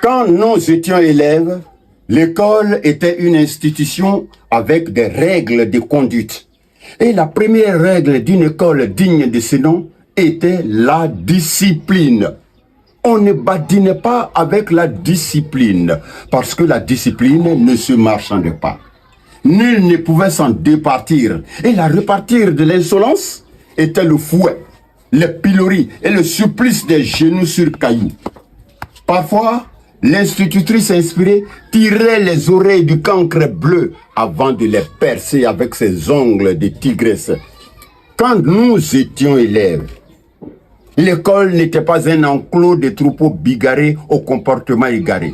Quand nous étions élèves, l'école était une institution avec des règles de conduite. Et la première règle d'une école digne de ce nom était la discipline. On ne badinait pas avec la discipline, parce que la discipline ne se marchande pas. Nul ne pouvait s'en départir. Et la repartir de l'insolence était le fouet, le pilori et le supplice des genoux sur cailloux. Parfois, l'institutrice inspirée tirait les oreilles du cancre bleu avant de les percer avec ses ongles de tigresse. Quand nous étions élèves, l'école n'était pas un enclos de troupeaux bigarrés au comportement égaré.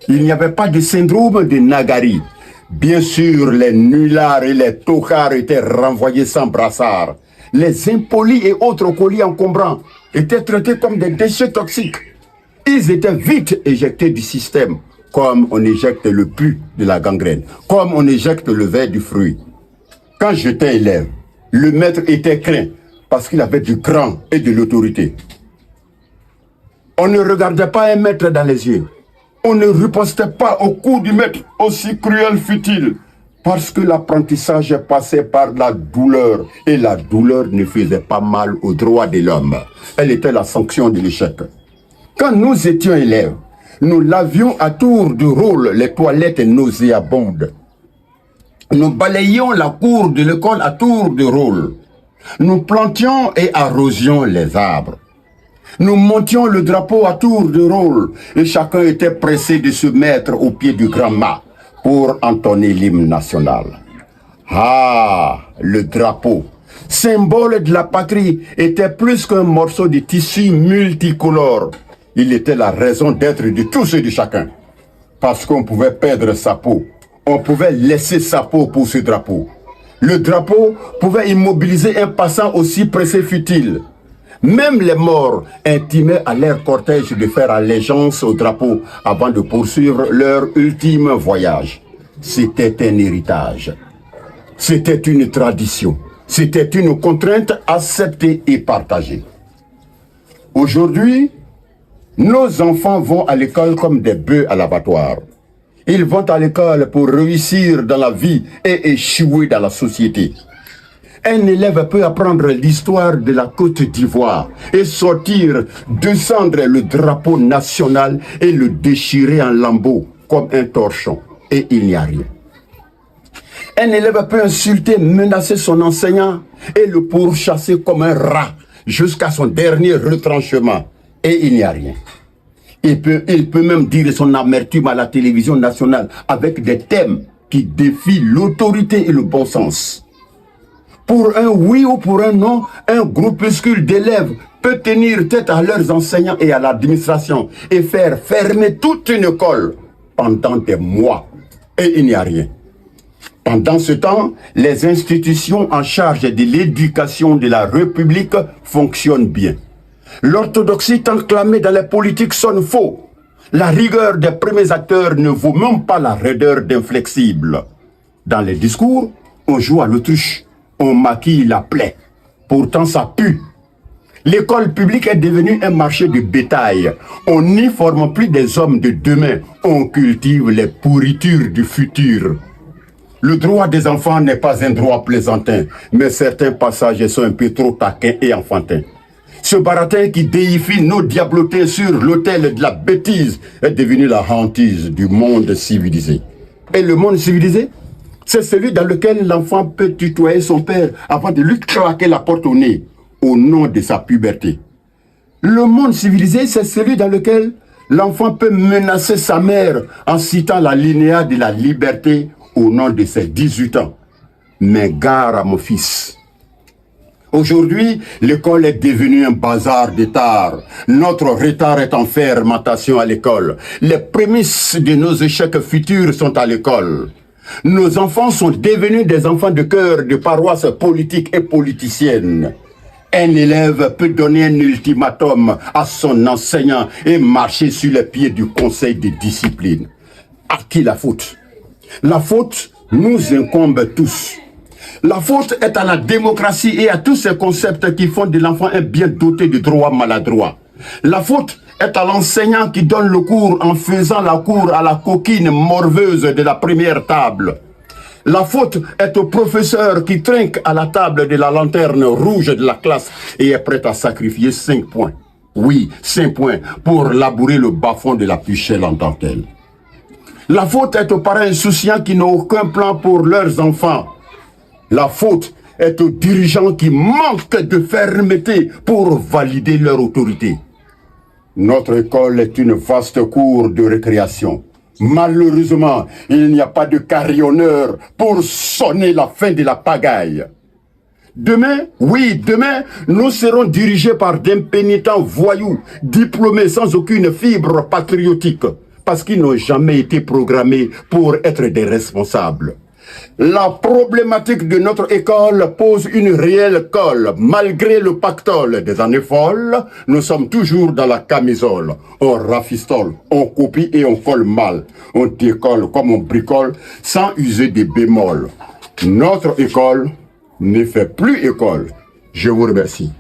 Il n'y avait pas de syndrome de Nagari. Bien sûr, les nullards et les tocards étaient renvoyés sans brassard. Les impolis et autres colis encombrants étaient traités comme des déchets toxiques. Ils étaient vite éjectés du système, comme on éjecte le pus de la gangrène, comme on éjecte le verre du fruit. Quand j'étais élève, le maître était craint parce qu'il avait du cran et de l'autorité. On ne regardait pas un maître dans les yeux. On ne ripostait pas au coup du maître, aussi cruel fut-il, parce que l'apprentissage passait par la douleur, et la douleur ne faisait pas mal aux droits de l'homme. Elle était la sanction de l'échec. Quand nous étions élèves, nous lavions à tour de rôle les toilettes nauséabondes. Nous balayions la cour de l'école à tour de rôle. Nous plantions et arrosions les arbres. Nous montions le drapeau à tour de rôle et chacun était pressé de se mettre au pied du grand mât pour entonner l'hymne national. Ah, le drapeau, symbole de la patrie, était plus qu'un morceau de tissu multicolore. Il était la raison d'être de tous et de chacun. Parce qu'on pouvait perdre sa peau, on pouvait laisser sa peau pour ce drapeau. Le drapeau pouvait immobiliser un passant aussi pressé fut-il. Même les morts intimaient à leur cortège de faire allégeance au drapeau avant de poursuivre leur ultime voyage. C'était un héritage. C'était une tradition. C'était une contrainte acceptée et partagée. Aujourd'hui, nos enfants vont à l'école comme des bœufs à l'abattoir. Ils vont à l'école pour réussir dans la vie et échouer dans la société. Un élève peut apprendre l'histoire de la Côte d'Ivoire et sortir, descendre le drapeau national et le déchirer en lambeaux comme un torchon. Et il n'y a rien. Un élève peut insulter, menacer son enseignant et le pourchasser comme un rat jusqu'à son dernier retranchement. Et il n'y a rien. Il peut même dire son amertume à la télévision nationale avec des thèmes qui défient l'autorité et le bon sens. Pour un oui ou pour un non, un groupuscule d'élèves peut tenir tête à leurs enseignants et à l'administration et faire fermer toute une école pendant des mois. Et il n'y a rien. Pendant ce temps, les institutions en charge de l'éducation de la République fonctionnent bien. L'orthodoxie tant clamée dans les politiques sonne faux. La rigueur des premiers acteurs ne vaut même pas la raideur d'inflexibles. Dans les discours, on joue à l'autruche. On maquille la plaie. Pourtant, ça pue. L'école publique est devenue un marché de bétail. On n'y forme plus des hommes de demain. On cultive les pourritures du futur. Le droit des enfants n'est pas un droit plaisantin, mais certains passages sont un peu trop taquins et enfantins. Ce baratin qui déifie nos diablotés sur l'autel de la bêtise est devenu la hantise du monde civilisé. Et le monde civilisé, c'est celui dans lequel l'enfant peut tutoyer son père avant de lui claquer la porte au nez, au nom de sa puberté. Le monde civilisé, c'est celui dans lequel l'enfant peut menacer sa mère en citant la linéa de la liberté au nom de ses 18 ans. Mais gare à mon fils. Aujourd'hui, l'école est devenue un bazar de tard. Notre retard est en fermentation à l'école. Les prémices de nos échecs futurs sont à l'école. Nos enfants sont devenus des enfants de cœur de paroisse politique et politicienne. Un élève peut donner un ultimatum à son enseignant et marcher sur les pieds du conseil de discipline. À qui la faute? La faute nous incombe tous. La faute est à la démocratie et à tous ces concepts qui font de l'enfant un bien doté de droits maladroits. La faute est à l'enseignant qui donne le cours en faisant la cour à la coquine morveuse de la première table. La faute est au professeur qui trinque à la table de la lanterne rouge de la classe et est prêt à sacrifier 5 points. Oui, 5 points pour labourer le bas-fond de la puchelle en dentelle. La faute est aux parents insouciants qui n'ont aucun plan pour leurs enfants. La faute est aux dirigeants qui manquent de fermeté pour valider leur autorité. Notre école est une vaste cour de récréation. Malheureusement, il n'y a pas de carillonneur pour sonner la fin de la pagaille. Demain, oui, demain, nous serons dirigés par d'impénitents voyous, diplômés sans aucune fibre patriotique, parce qu'ils n'ont jamais été programmés pour être des responsables. La problématique de notre école pose une réelle colle. Malgré le pactole des années folles, nous sommes toujours dans la camisole. On rafistole, on copie et on colle mal. On décolle comme on bricole sans user des bémols. Notre école ne fait plus école. Je vous remercie.